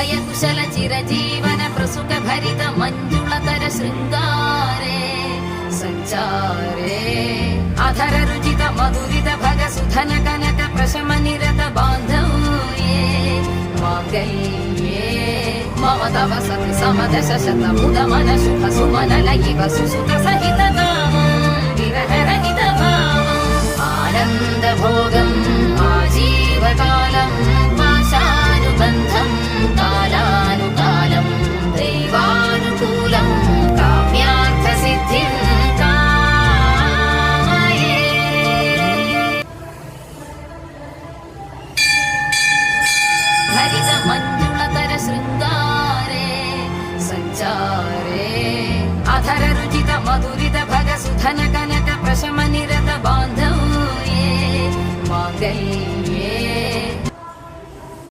ഭയകുശല ചിരജീവന പ്രസുഖ ഭരിത മഞ്ജുളതര ശൃംഗാരേ സഞ്ചാരേ അധര രുചിത മധുരിത ഭഗ സുധന കനക പ്രശമ നിരത ബാന്ധവ്യേ മാംഗല്യേ മമ തവ സതി സമദശ ശത മുദ മന ശുഭ സുമന ലയിവ സുസുത സഹിത വിരഹരഹിത ഭാവം ആനന്ദ ഭോഗം ആജീവകാലം പാശാനുബന്ധം കാലാനുകാലം ദൈവാനുകൂലം കാമ്യാർത്ഥ സിദ്ധിം കാമയേ. ഹരിത മഞ്ജുളതര ശൃംഗാരേ സഞ്ചാരേ അധര രുചിത മധുരിത ഭഗ സുധന കനക പ്രശമ നിരത